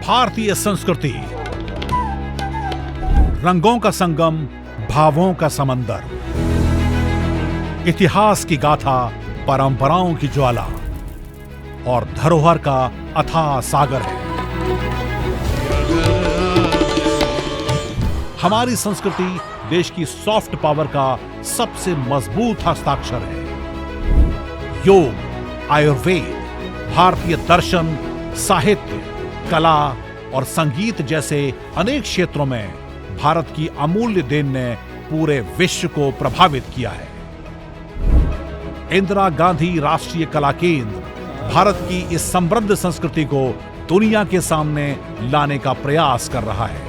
भारतीय संस्कृति, रंगों का संगम, भावों का समंदर, इतिहास की गाथा, परंपराओं की ज्वाला और धरोहर का अथाह सागर है। हमारी संस्कृति देश की सॉफ्ट पावर का सबसे मजबूत हस्ताक्षर है। योग, आयुर्वेद, भारतीय दर्शन, साहित्य, कला और संगीत जैसे अनेक क्षेत्रों में भारत की अमूल्य देन ने पूरे विश्व को प्रभावित किया है। इंदिरा गांधी राष्ट्रीय कला केंद्र भारत की इस समृद्ध संस्कृति को दुनिया के सामने लाने का प्रयास कर रहा है।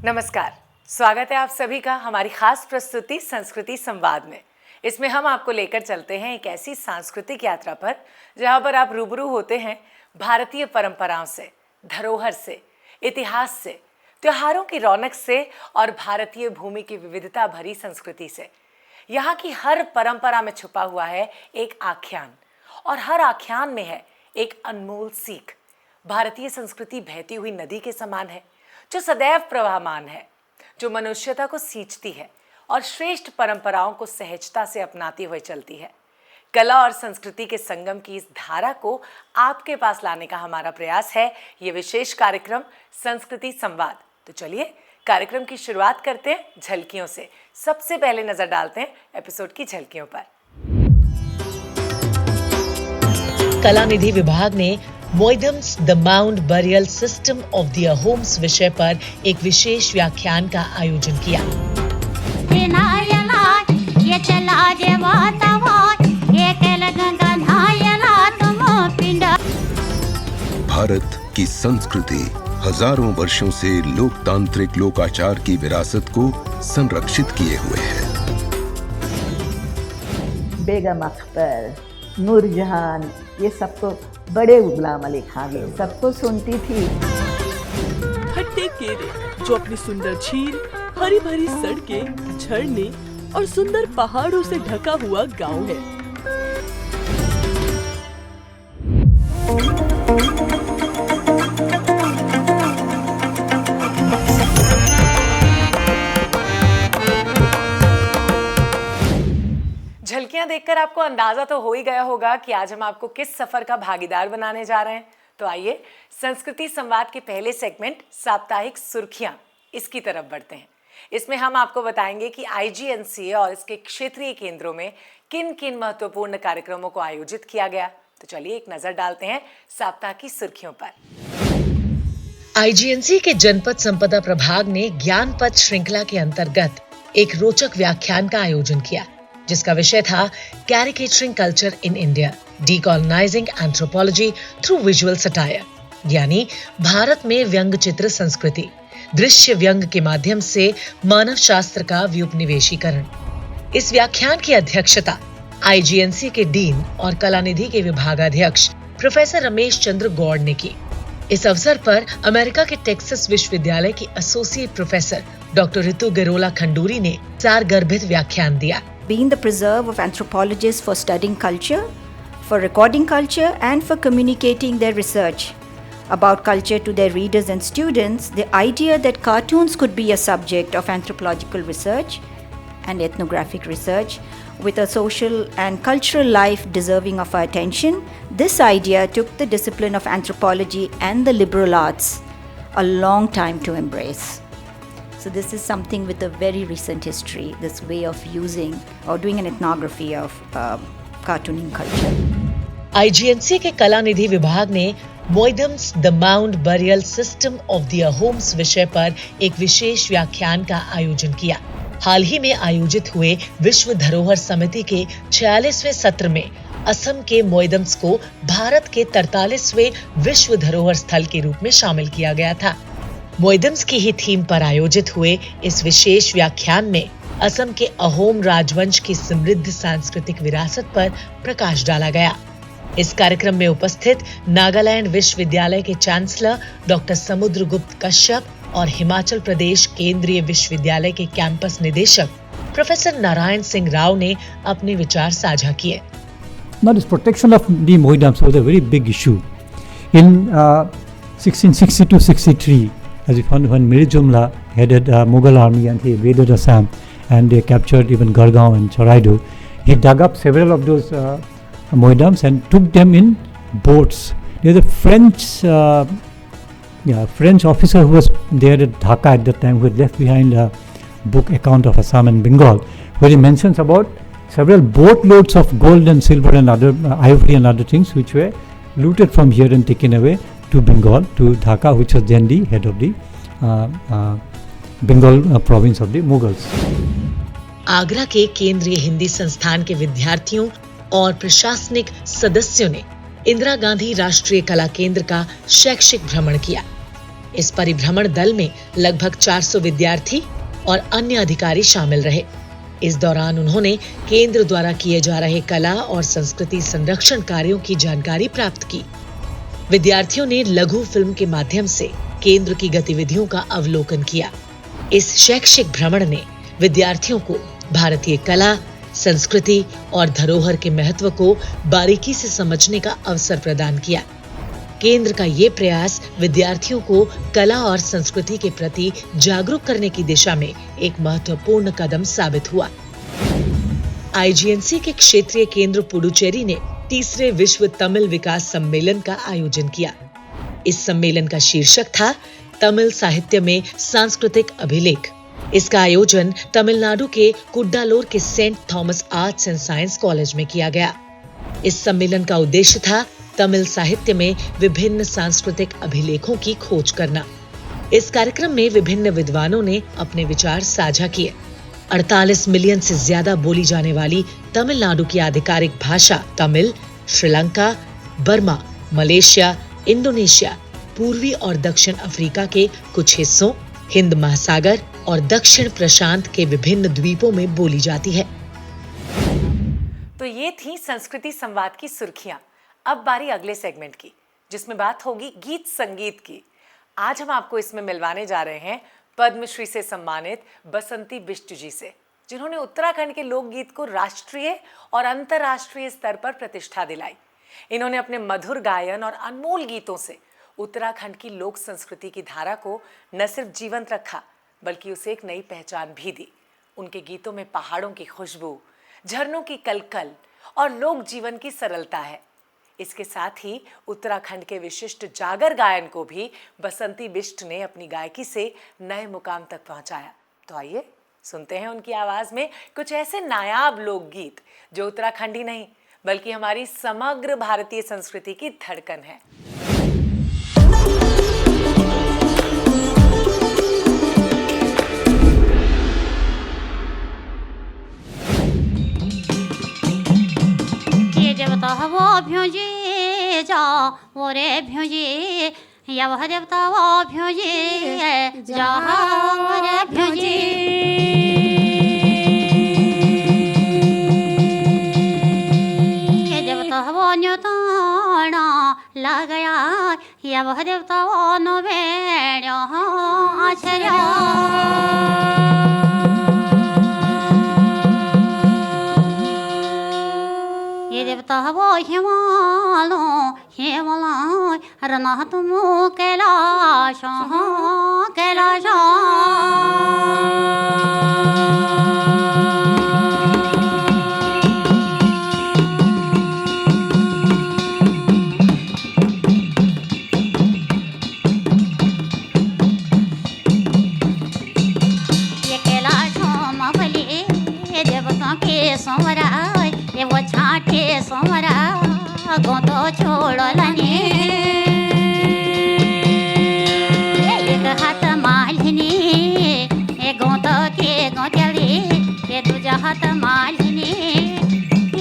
नमस्कार, स्वागत है आप सभी का हमारी खास प्रस्तुति संस्कृति संवाद में। इसमें हम आपको लेकर चलते हैं एक ऐसी सांस्कृतिक यात्रा पर जहां पर आप रूबरू होते हैं भारतीय परंपराओं से, धरोहर से, इतिहास से, त्योहारों की रौनक से और भारतीय भूमि की विविधता भरी संस्कृति से। यहाँ की हर परंपरा में छुपा हुआ है एक आख्यान और हर आख्यान में है एक अनमोल सीख। भारतीय संस्कृति बहती हुई नदी के समान है जो सदैव प्रवाहमान है, जो मनुष्यता को सींचती है और श्रेष्ठ परंपराओं को सहजता से अपनाती हुए चलती है। कला और संस्कृति के संगम की इस धारा को आपके पास लाने का हमारा प्रयास है ये विशेष कार्यक्रम संस्कृति संवाद। तो चलिए कार्यक्रम की शुरुआत करते हैं झलकियों से। सबसे पहले नजर डालते हैं एपिसोड की झलकियों पर। कला निधि विभाग ने Moidams the mound burial system of the Ahoms विषय पर एक विशेष व्याख्यान का आयोजन किया। भारत की संस्कृति हजारों वर्षों से लोकतांत्रिक लोकाचार की विरासत को संरक्षित किए हुए है। बेगम अख्तर, नूरजहान, ये सब तो बड़े गुलाम अली खान सबको सुनती थी। हट्टे केरे जो अपनी सुंदर झील, हरी भरी सड़कें, झरने और सुंदर पहाड़ों से ढका हुआ गांव है। झलकियां देखकर आपको अंदाजा तो हो ही गया होगा कि आज हम आपको किस सफर का भागीदार बनाने जा रहे हैं। तो आइए संस्कृति संवाद के पहले सेगमेंट साप्ताहिक सुर्खियां, इसकी तरफ बढ़ते हैं। इसमें हम आपको बताएंगे कि IGNCA और इसके क्षेत्रीय केंद्रों में किन किन महत्वपूर्ण कार्यक्रमों को आयोजित किया गया। तो चलिए एक नजर डालते हैं सप्ताह की सुर्खियों पर। IGNCA के जनपद संपदा प्रभाग ने ज्ञान पथ श्रृंखला के अंतर्गत एक रोचक व्याख्यान का आयोजन किया जिसका विषय था caricaturing culture in India, decolonising anthropology through visual satire, यानी भारत में व्यंग चित्र संस्कृति, दृश्य व्यंग के माध्यम से मानव शास्त्र का व्युपनिवेशीकरण। इस व्याख्यान की अध्यक्षता IGNCA के डीन और कला निधि के विभागाध्यक्ष प्रोफेसर रमेश चंद्र गौड़ ने की। इस अवसर पर अमेरिका के टेक्सास विश्वविद्यालय की associate professor doctor Ritu Garola Khanduri ने सारगर्भित व्याख्यान दिया। Being the preserve of anthropologists for studying culture, for recording culture, and for communicating their research about culture to their readers and students, the idea that cartoons could be a subject of anthropological research and ethnographic research with a social and cultural life deserving of our attention, this idea took the discipline of anthropology and the liberal arts a long time to embrace. So this is something with a very recent history, this way of using or doing an ethnography of cartooning culture. IGNCA के कला निधि विभाग ने Moidams the mound burial system of the Ahoms विषय पर एक विशेष व्याख्यान का आयोजन किया। हाल ही में आयोजित हुए विश्व धरोहर समिति के 46वें सत्र में असम के मोइडम्स को भारत के 43वें विश्व धरोहर स्थल के रूप में शामिल किया गया था। मोइडम्स की ही थीम पर आयोजित हुए इस विशेष व्याख्यान में असम के अहोम राजवंश की समृद्ध सांस्कृतिक विरासत पर प्रकाश डाला गया। इस कार्यक्रम में उपस्थित नागालैंड विश्वविद्यालय के चांसलर डॉक्टर समुद्रगुप्त कश्यप और हिमाचल प्रदेश केंद्रीय विश्वविद्यालय के कैंपस निदेशक प्रोफेसर नारायण सिंह राव ने अपने विचार साझा किए। Now, this protection of the Mohiddams was a very big issue. In 1662-63, as we found when Mir Jumla headed a Mughal army and he invaded Assam and they captured even Gargaon and Charaido, he dug up several of those Mohiddams and took them in boats. There was a French officer who was there at Dhaka at that time who had left behind a book account of Assam and Bengal, where he mentions about several boatloads of gold and silver and other ivory and other things which were looted from here and taken away to Bengal, to Dhaka, which was then the head of the Bengal province of the Mughals. Agra के केंद्रीय हिंदी संस्थान के विद्यार्थियों और प्रशासनिक सदस्यों ने इंदिरा गांधी राष्ट्रीय कला केंद्र का शैक्षिक भ्रमण किया। इस परिभ्रमण दल में लगभग 400 विद्यार्थी और अन्य अधिकारी शामिल रहे। इस दौरान उन्होंने केंद्र द्वारा किए जा रहे कला और संस्कृति संरक्षण कार्यों की जानकारी प्राप्त की। विद्यार्थियों ने लघु फिल्म के माध्यम से केंद्र की गतिविधियों का अवलोकन किया। इस शैक्षिक भ्रमण ने विद्यार्थियों को भारतीय कला, संस्कृति और धरोहर के महत्व को बारीकी से समझने का अवसर प्रदान किया। केंद्र का ये प्रयास विद्यार्थियों को कला और संस्कृति के प्रति जागरूक करने की दिशा में एक महत्वपूर्ण कदम साबित हुआ। आईजीएनसी के क्षेत्रीय केंद्र पुडुचेरी ने तीसरे विश्व तमिल विकास सम्मेलन का आयोजन किया। इस सम्मेलन का शीर्षक था तमिल साहित्य में सांस्कृतिक अभिलेख। इसका आयोजन तमिलनाडु के कुड्डालोर के Saint Thomas arts and science college में किया गया। इस सम्मेलन का उद्देश्य था तमिल साहित्य में विभिन्न सांस्कृतिक अभिलेखों की खोज करना। इस कार्यक्रम में विभिन्न विद्वानों ने अपने विचार साझा किए। 48 मिलियन से ज्यादा बोली जाने वाली तमिलनाडु की आधिकारिक भाषा Tamil Sri Lanka, Burma, Malaysia, Indonesia, पूर्वी और दक्षिण अफ्रीका के कुछ हिस्सों, हिंद महासागर और दक्षिण प्रशांत के विभिन्न द्वीपों में बोली जाती है। तो ये थी संस्कृति संवाद की सुर्खियां। अब बारी अगले सेगमेंट की, जिसमें बात होगी गीत संगीत की। आज हम आपको इसमें मिलवाने जा रहे हैं पद्मश्री से सम्मानित बसंती बिष्ट जी से, जिन्होंने उत्तराखंड के लोकगीत को राष्ट्रीय और अंतर्राष्ट्रीय स्तर पर प्रतिष्ठा दिलाई। इन्होंने अपने मधुर गायन और अनमोल गीतों से उत्तराखंड की लोक संस्कृति की धारा को न सिर्फ जीवंत रखा, बल्कि उसे एक नई पहचान भी दी। उनके गीतों में पहाड़ों की खुशबू, झरनों की कलकल और लोक जीवन की सरलता है। इसके साथ ही उत्तराखंड के विशिष्ट जागर गायन को भी बसंती बिष्ट ने अपनी गायकी से नए मुकाम तक पहुंचाया। तो आइए सुनते हैं उनकी आवाज में कुछ ऐसे नायाब लोकगीत जो उत्तराखंड ही नहीं बल्कि हमारी समग्र भारतीय संस्कृति की धड़कन है। देवता वो भ्योजे जा ओरे भ्योजे या वह देवता वो भ्योजे जा ओरे भ्योजे ये देवता वो न्योताना ला गया या वह देवता वो नो बेड़ो आचर्या देवता वो हिमालो हिमालय रना तुम कैलाश कैलाश ये कैलाशों मफली देवताओं के सोमरा ये वो छाटे सोमरा गोंदो छोड़ो लने एक हाथ मालिनी ये गोंदो के गोंदली ये दूजा हाथ मालिनी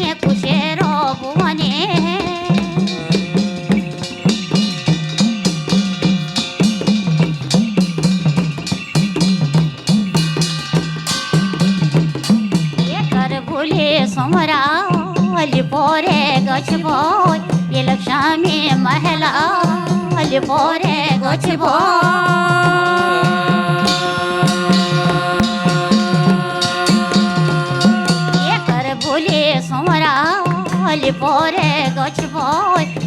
ये कुशेरो बुवने ये कर भूले सोमरा लिपोरे गछबो ये लक्ष्मी महला लिपोरे गछबो लिपोरे गछबो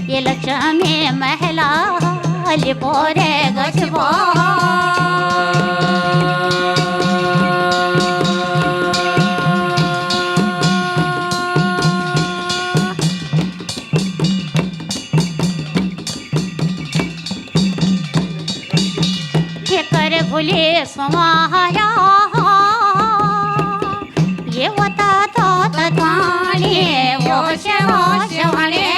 ये लक्ष्मी महिला लिपोरे गछबो भूले समाया ये वता तो तत्वाणी वो शवणे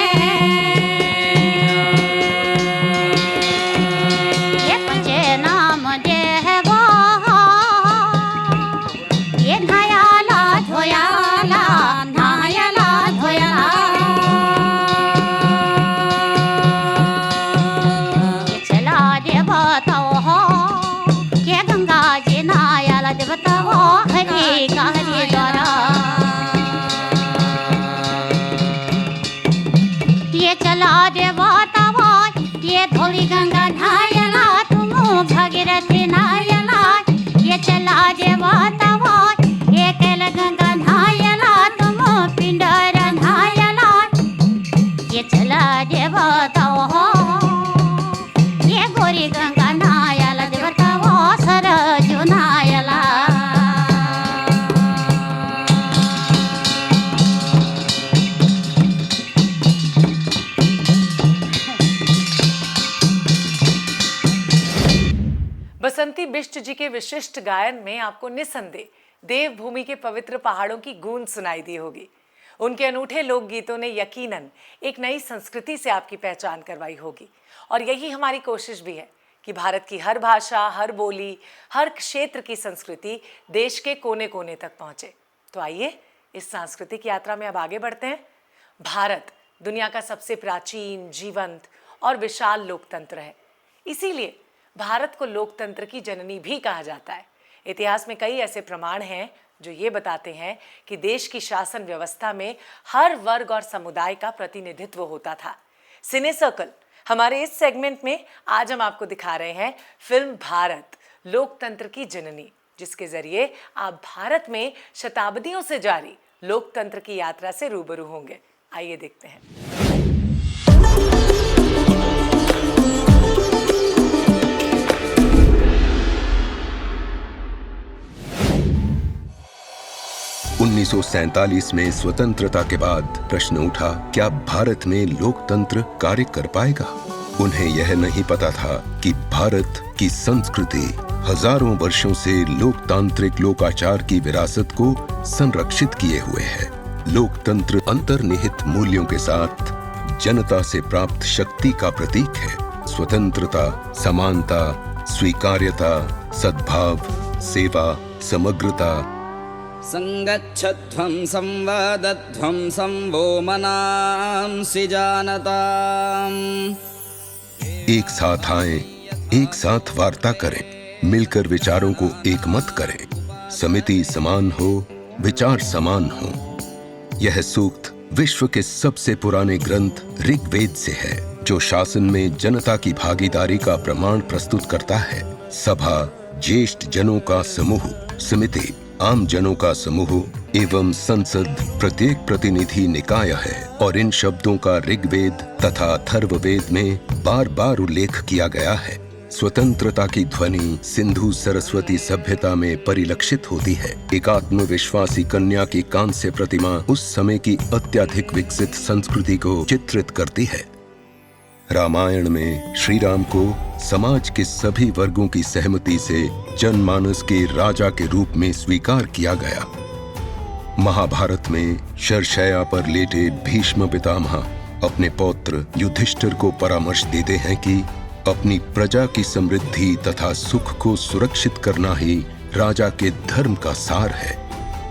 ये पंचे नाम देवा ये नायाला धोयाला ये चला देवा तो देवताओ हरे का हरे द्वारा ये चला देवताओ ये धोली गंगा नायला तुम भागीरथी नायला ये चला देवताओ ये कैल गंगा नायला तुम पिंडर नायला ये चला देवताओ ये गोरी गंगा नायला देवताओ सरजू नायला बसंती बिष्ट जी के विशिष्ट गायन में आपको निसंदेह देवभूमि के पवित्र पहाड़ों की गूंज सुनाई दी होगी। उनके अनूठे लोकगीतों ने यकीनन एक नई संस्कृति से आपकी पहचान करवाई होगी और यही हमारी कोशिश भी है कि भारत की हर भाषा, हर बोली, हर क्षेत्र की संस्कृति देश के कोने कोने तक पहुंचे। तो आइए इस सांस्कृतिक यात्रा में अब आगे बढ़ते हैं। भारत दुनिया का सबसे प्राचीन, जीवंत और विशाल लोकतंत्र है। इसीलिए भारत को लोकतंत्र की जननी भी कहा जाता है। इतिहास में कई ऐसे प्रमाण हैं जो ये बताते हैं कि देश की शासन व्यवस्था में हर वर्ग और समुदाय का प्रतिनिधित्व होता था। सिने सर्कल हमारे इस सेगमेंट में आज हम आपको दिखा रहे हैं फिल्म भारत लोकतंत्र की जननी, जिसके जरिए आप भारत में शताब्दियों से जारी लोकतंत्र की यात्रा से रूबरू होंगे। आइए देखते हैं। 1947 में स्वतंत्रता के बाद प्रश्न उठा, क्या भारत में लोकतंत्र कार्य कर पाएगा? उन्हें यह नहीं पता था कि भारत की संस्कृति हजारों वर्षों से लोकतांत्रिक लोकाचार की विरासत को संरक्षित किए हुए है। लोकतंत्र अंतर्निहित मूल्यों के साथ जनता से प्राप्त शक्ति का प्रतीक है। स्वतंत्रता, समानता, स्वीकार्यता, सद्भाव, सेवा, समग्रता। संगच्छध्वं संवादध्वं संवो मनांसि जानताम्। एक साथ आएं, एक साथ वार्ता करें, मिलकर विचारों को एक मत करें। समिति समान हो, विचार समान हो। यह सूक्त विश्व के सबसे पुराने ग्रंथ ऋग्वेद से है, जो शासन में जनता की भागीदारी का प्रमाण प्रस्तुत करता है। सभा ज्येष्ठ जनों का समूह, समिति आम जनों का समूह एवं संसद प्रत्येक प्रतिनिधि निकाय है। और इन शब्दों का ऋग्वेद तथा अथर्ववेद में बार बार उल्लेख किया गया है। स्वतंत्रता की ध्वनि सिंधु सरस्वती सभ्यता में परिलक्षित होती है। एक आत्मविश्वासी कन्या की कांस्य प्रतिमा उस समय की अत्यधिक विकसित संस्कृति को चित्रित करती है। रामायण में श्री राम को समाज के सभी वर्गों की सहमति से जनमानस के राजा के रूप में स्वीकार किया गया। महाभारत में शरशैया पर लेटे भीष्म पितामह अपने पौत्र युधिष्ठिर को परामर्श देते हैं कि अपनी प्रजा की समृद्धि तथा सुख को सुरक्षित करना ही राजा के धर्म का सार है।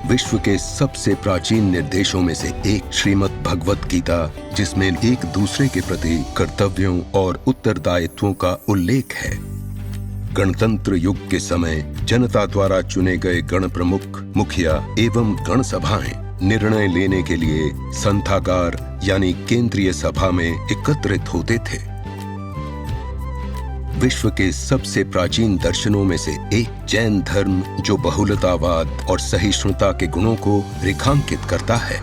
विश्व के सबसे प्राचीन निर्देशों में से एक श्रीमद् भगवत गीता, जिसमें एक दूसरे के प्रति कर्तव्यों और उत्तरदायित्वों का उल्लेख है। गणतंत्र युग के समय जनता द्वारा चुने गए गण प्रमुख, मुखिया एवं गण सभाएं निर्णय लेने के लिए संथागार यानी केंद्रीय सभा में एकत्रित होते थे। विश्व के सबसे प्राचीन दर्शनों में से एक जैन धर्म, जो बहुलतावाद और सहिष्णुता के गुणों को रेखांकित करता है।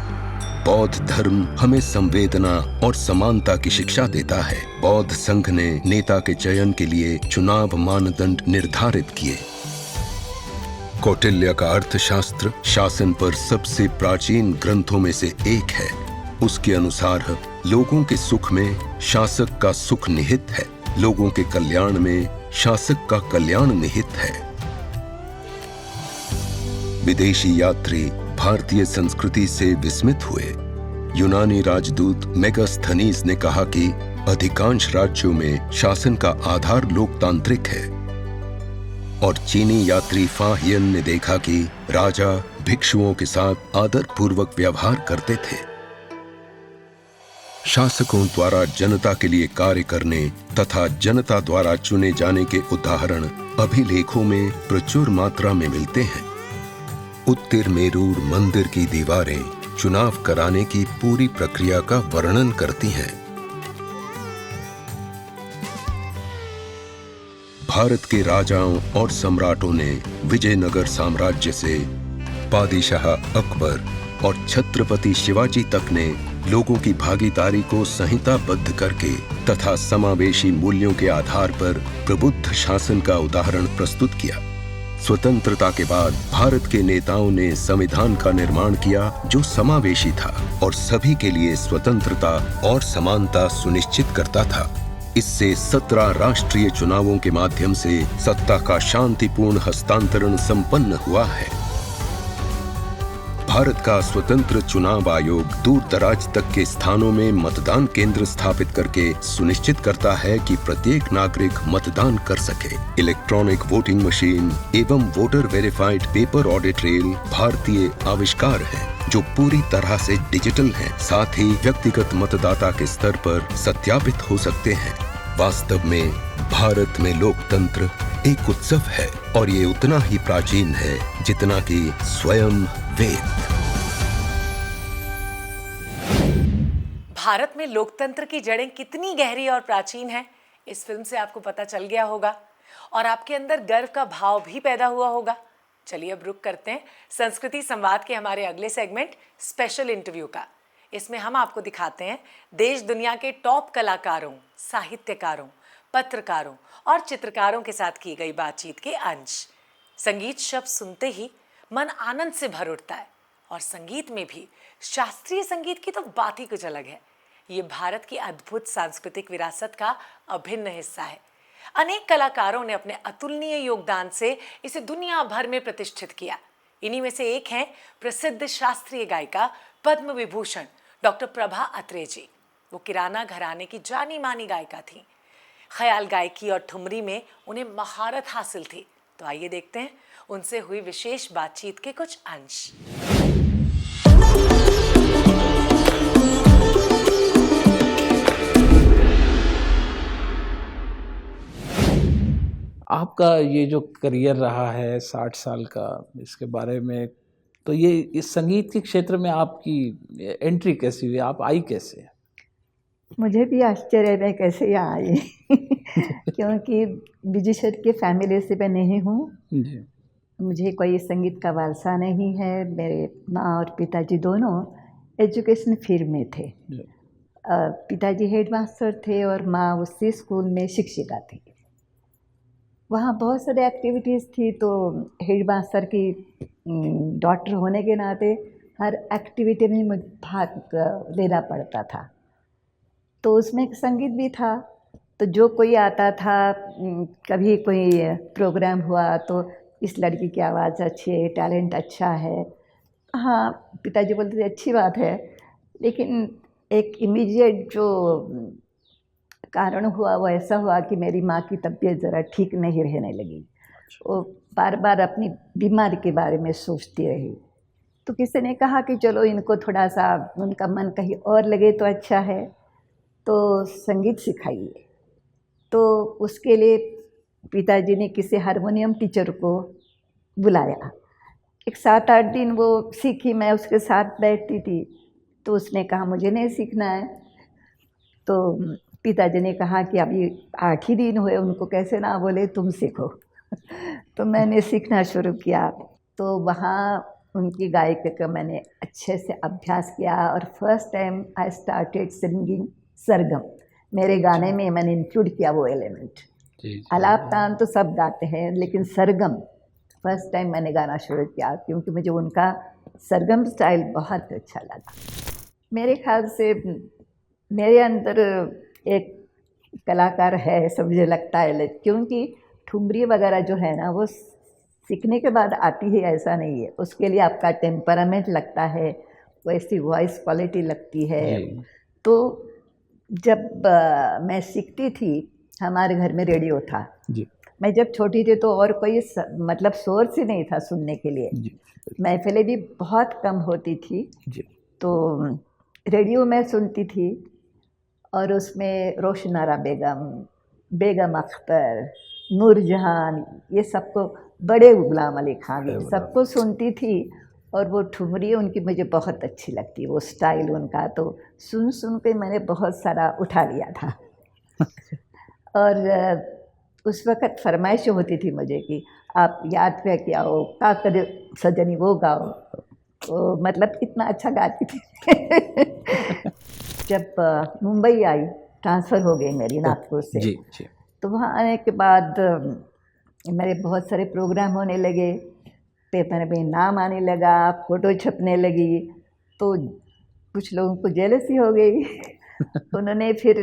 बौद्ध धर्म हमें संवेदना और समानता की शिक्षा देता है। बौद्ध संघ ने नेता के चयन के लिए चुनाव मानदंड निर्धारित किए। कौटिल्य का अर्थशास्त्र शासन पर सबसे प्राचीन ग्रंथों में से एक है। उसके अनुसार लोगों के सुख में शासक का सुख निहित है, लोगों के कल्याण में शासक का कल्याण निहित है। विदेशी यात्री भारतीय संस्कृति से विस्मित हुए। यूनानी राजदूत मेगास्थनीज ने कहा कि अधिकांश राज्यों में शासन का आधार लोकतांत्रिक है, और चीनी यात्री फा हियन ने देखा कि राजा भिक्षुओं के साथ आदरपूर्वक व्यवहार करते थे। शासकों द्वारा जनता के लिए कार्य करने तथा जनता द्वारा चुने जाने के उदाहरण अभिलेखों में प्रचुर मात्रा में मिलते हैं। उत्तर मेरूर मंदिर की दीवारें चुनाव कराने की पूरी प्रक्रिया का वर्णन करती हैं। भारत के राजाओं और सम्राटों ने विजयनगर साम्राज्य से पादशाह अकबर और छत्रपति शिवाजी तक ने लोगों की भागीदारी को संहिताबद्ध करके तथा समावेशी मूल्यों के आधार पर प्रबुद्ध शासन का उदाहरण प्रस्तुत किया। स्वतंत्रता के बाद भारत के नेताओं ने संविधान का निर्माण किया जो समावेशी था और सभी के लिए स्वतंत्रता और समानता सुनिश्चित करता था। इससे 17 राष्ट्रीय चुनावों के माध्यम से सत्ता का शांतिपूर्ण हस्तांतरण संपन्न हुआ है। भारत का स्वतंत्र चुनाव आयोग दूर दराज तक के स्थानों में मतदान केंद्र स्थापित करके सुनिश्चित करता है कि प्रत्येक नागरिक मतदान कर सके। इलेक्ट्रॉनिक वोटिंग मशीन एवं voter verified paper audit rail भारतीय आविष्कार है जो पूरी तरह से डिजिटल है, साथ ही व्यक्तिगत मतदाता के स्तर पर सत्यापित हो सकते हैं। वास्तव में भारत में लोकतंत्र एक उत्सव है और ये उतना ही प्राचीन है जितना कि स्वयं वेद। भारत में लोकतंत्र की जड़ें कितनी गहरी और प्राचीन हैं, इस फिल्म से आपको पता चल गया होगा और आपके अंदर गर्व का भाव भी पैदा हुआ होगा। चलिए अब रुक करते हैं संस्कृति संवाद के हमारे अगले सेगमेंट स्पेशल इंटरव्यू का। इसमें हम आपको दिखाते हैं देश दुनिया के टॉप कलाकारों, साहित्यकारों, पत्रकारों और चित्रकारों के साथ की गई बातचीत के अंश। संगीत शब्द सुनते ही मन आनंद से भर उठता है और संगीत में भी शास्त्रीय संगीत की तो बात ही कुछ अलग है। ये भारत की अद्भुत सांस्कृतिक विरासत का अभिन्न हिस्सा है। अनेक कलाकारों ने अपने अतुलनीय योगदान से इसे दुनिया भर में प्रतिष्ठित किया। इन्हीं में से एक हैं प्रसिद्ध शास्त्रीय गायिका पद्म विभूषण डॉक्टर प्रभा अत्रे जी। वो किराना घराने की जानी मानी गायिका थीं। ख्याल गायकी और ठुमरी में उन्हें महारत हासिल थी। तो आइए देखते हैं उनसे हुई विशेष बातचीत के कुछ अंश। आपका ये जो करियर रहा है 60 साल का, इसके बारे में तो ये इस संगीत के क्षेत्र में आपकी एंट्री कैसी हुई, आप आई कैसे? मुझे भी आश्चर्य है कैसे यहाँ आई क्योंकि म्यूजिशियन के फैमिली से मैं नहीं हूँ। मुझे कोई संगीत का वारसा नहीं है। मेरे माँ और पिताजी दोनों एजुकेशन फील्ड में थे। पिताजी हेडमास्टर थे और माँ उसी स्कूल में शिक्षिका थी। वहाँ बहुत सारी एक्टिविटीज़ थी, तो हेडमास्टर की डॉटर होने के नाते हर एक्टिविटी में मुझे भाग लेना पड़ता था। तो उसमें एक संगीत भी था, तो जो कोई आता था, कभी कोई प्रोग्राम हुआ तो इस लड़की की आवाज़ अच्छी है, टैलेंट अच्छा है। हाँ, पिताजी बोलते थे अच्छी बात है, लेकिन एक इमीडिएट जो कारण हुआ वो ऐसा हुआ कि मेरी माँ की तबीयत ज़रा ठीक नहीं रहने लगी। वो बार बार अपनी बीमारी के बारे में सोचती रही। तो किसी ने कहा कि चलो इनको थोड़ा सा उनका मन कहीं और लगे तो अच्छा है, तो संगीत सिखाइए। तो उसके लिए पिताजी ने किसी हारमोनियम टीचर को बुलाया। एक 7-8 दिन वो सीखी, मैं उसके साथ बैठती थी। तो उसने कहा मुझे नहीं सीखना है। तो पिताजी ने कहा कि अभी 8 ही दिन हुए, उनको कैसे ना बोले तुम सीखो। तो मैंने सीखना शुरू किया। तो वहाँ उनकी गायकी का मैंने अच्छे से अभ्यास किया और first time I started singing sargam. मेरे गाने में मैंने इंक्लूड किया वो एलिमेंट। आलाप तान तो सब गाते हैं, लेकिन सरगम फर्स्ट टाइम मैंने गाना शुरू किया क्योंकि मुझे उनका सरगम स्टाइल बहुत अच्छा लगा। मेरे ख्याल से मेरे अंदर एक कलाकार है, ऐसा मुझे लगता है, क्योंकि ठुमरी वगैरह जो है ना वो सीखने के बाद आती है ऐसा नहीं है, उसके लिए आपका टेम्परामेंट लगता है, वैसी वॉइस क्वालिटी लगती है। तो जब मैं सीखती थी हमारे घर में रेडियो था जी। मैं जब छोटी थी तो और कोई मतलब सोर्स ही नहीं था सुनने के लिए जी। महफिलें भी बहुत कम होती थी जी। तो रेडियो में सुनती थी और उसमें रोशनारा बेगम, बेगम अख्तर, नूरजहान, ये सबको, बड़े गुलाम अली खान, सबको सुनती थी। और वो ठुमरी उनकी मुझे बहुत अच्छी लगती है, वो स्टाइल उनका, तो सुन सुन के मैंने बहुत सारा उठा लिया था। और उस वक़्त फरमाइश होती थी मुझे कि आप याद रह के आओ, का करे सजनी वो गाओ, तो मतलब कितना अच्छा गाती थी। जब मुंबई आई, ट्रांसफ़र हो गई मेरी नागपुर से जी। तो वहाँ आने के बाद मेरे बहुत सारे प्रोग्राम होने लगे, पेपर में नाम आने लगा, फ़ोटो छपने लगी, तो कुछ लोगों को जेलसी हो गई। उन्होंने फिर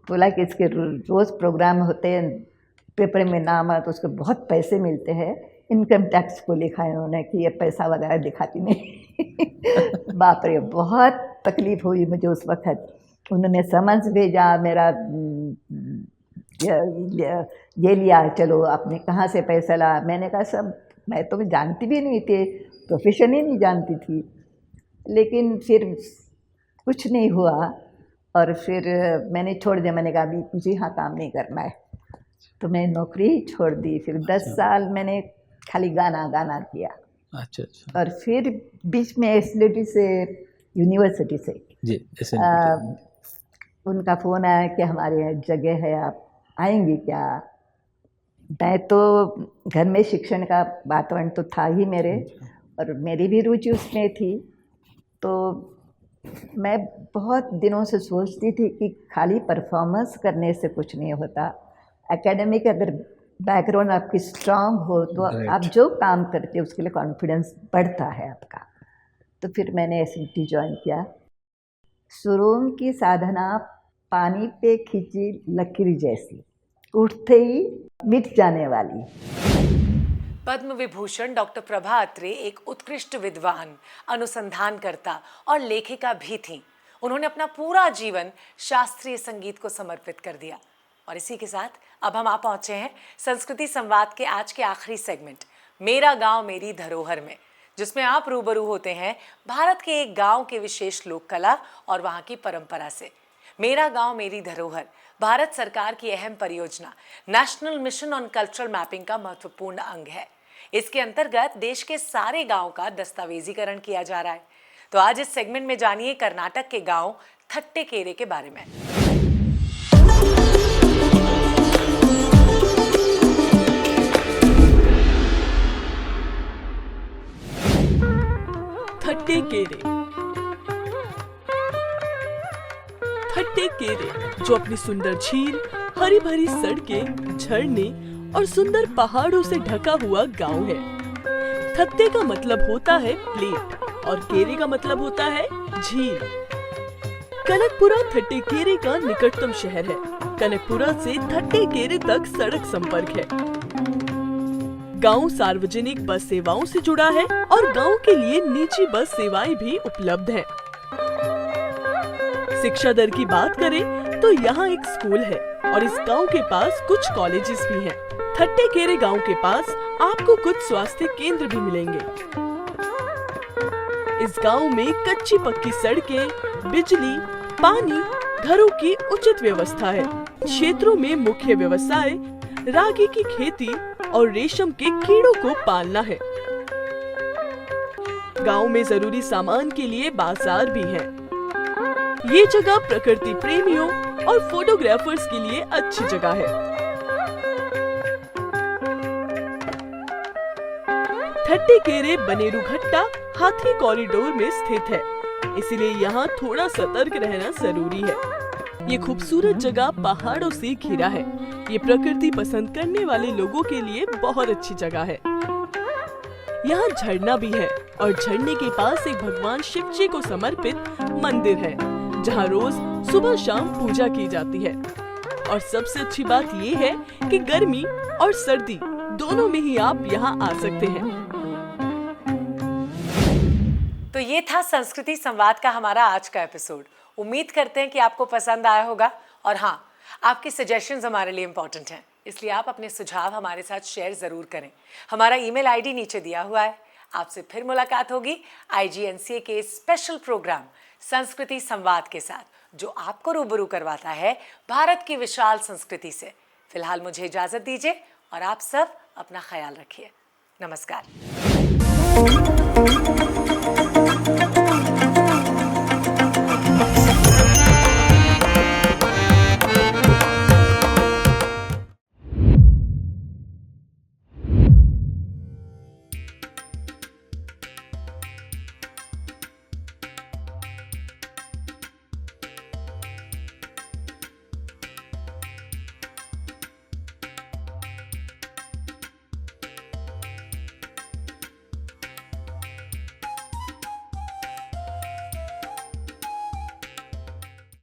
बोला कि इसके रोज़ प्रोग्राम होते हैं, पेपर में नाम आया तो उसको बहुत पैसे मिलते हैं। इनकम टैक्स को लिखा है उन्होंने कि ये पैसा वगैरह दिखाती नहीं। बाप रे, बहुत तकलीफ़ हुई मुझे उस वक़्त। उन्होंने समन्स भेजा, मेरा ये लिया, चलो आपने कहाँ से पैसा ला। मैंने कहा सब, मैं तो जानती भी नहीं थी, प्रोफेशन ही नहीं जानती थी। लेकिन फिर कुछ नहीं हुआ और फिर मैंने छोड़ दिया। मैंने कहा अभी मुझे यहाँ काम नहीं करना है, तो मैं नौकरी ही छोड़ दी। फिर 10 साल मैंने खाली गाना किया। अच्छा। और फिर बीच में एसएलटी से, यूनिवर्सिटी से जी, उनका फ़ोन आया कि हमारे यहाँ जगह है, आप आएंगी क्या। मैं तो घर में शिक्षण का वातावरण तो था ही मेरे, और मेरी भी रुचि उसमें थी। तो मैं बहुत दिनों से सोचती थी कि खाली परफॉर्मेंस करने से कुछ नहीं होता। एकेडमिक अगर बैकग्राउंड आपकी स्ट्रांग हो तो आप जो काम करते हो उसके लिए कॉन्फिडेंस बढ़ता है आपका। तो फिर मैंने एसएलटी ज्वाइन किया। सुरों की साधना पानी पे खींची लकीर जैसी, उठते ही मिट जाने वाली। पद्म विभूषण डॉक्टर प्रभा अत्रे एक उत्कृष्ट विद्वान, अनुसंधानकर्ता और लेखिका भी थीं। उन्होंने अपना पूरा जीवन शास्त्रीय संगीत को समर्पित कर दिया। और इसी के साथ अब हम आ पहुंचे हैं संस्कृति संवाद के आज के आखिरी सेगमेंट, मेरा गांव मेरी धरोहर में, जिसमें आप रूबरू होते हैं भारत के एक गांव के विशेष लोक कला और वहां की परंपरा से। मेरा गांव मेरी धरोहर भारत सरकार की अहम परियोजना national mission on cultural mapping का महत्वपूर्ण अंग है। इसके अंतर्गत देश के सारे गांव का दस्तावेजीकरण किया जा रहा है। तो आज इस सेगमेंट में जानिए कर्नाटक के गांव थट्टेकेरे के बारे में। थट्टेकेरे जो अपनी सुंदर झील, हरी भरी सड़कें, झरने और सुंदर पहाड़ों से ढका हुआ गांव है। थत्ते का मतलब होता है प्लेट और केरे का मतलब होता है झील। कनकपुरा थट्टेकेरे का निकटतम शहर है। कनकपुरा से थट्टेकेरे तक सड़क संपर्क है। गांव सार्वजनिक बस सेवाओं से जुड़ा है और गांव के लिए निजी बस सेवाएं भी उपलब्ध हैं। शिक्षा दर की बात करें तो यहाँ एक स्कूल है और इस गांव के पास कुछ कॉलेजेस भी हैं। थट्टेकेरे गांव के पास आपको कुछ स्वास्थ्य केंद्र भी मिलेंगे। इस गांव में कच्ची पक्की सड़कें, बिजली, पानी, घरों की उचित व्यवस्था है। क्षेत्रों में मुख्य व्यवसाय रागी की खेती और रेशम के कीड़ों को पालना है। गांव में जरूरी सामान के लिए बाजार भी है। ये जगह प्रकृति प्रेमियों और फोटोग्राफर्स के लिए अच्छी जगह है। थट्टे केरे बनेरुघट्टा हाथी कॉरिडोर में स्थित है, इसलिए यहाँ थोड़ा सतर्क रहना जरूरी है। ये खूबसूरत जगह पहाड़ों से घिरा है। ये प्रकृति पसंद करने वाले लोगों के लिए बहुत अच्छी जगह है। यहाँ झरना भी है और झरने के पास एक भगवान शिव जी को समर्पित मंदिर है, जहाँ रोज सुबह शाम पूजा की जाती है। और सबसे अच्छी बात ये है कि गर्मी और सर्दी दोनों में ही आप यहाँ आ सकते हैं। तो ये था संस्कृति संवाद का हमारा आज का एपिसोड। उम्मीद करते हैं कि आपको पसंद आया होगा। और हाँ, आपकी सजेशंस हमारे लिए इम्पोर्टेंट हैं, इसलिए आप अपने सुझाव हमारे साथ शेयर ज़रूर करें। हमारा ईमेल आईडी नीचे दिया हुआ है। आपसे फिर मुलाकात होगी IGNCA के स्पेशल प्रोग्राम संस्कृति संवाद के साथ, जो आपको रूबरू करवाता है भारत की विशाल संस्कृति से। फिलहाल मुझे इजाज़त दीजिए और आप सब अपना ख्याल रखिए। नमस्कार।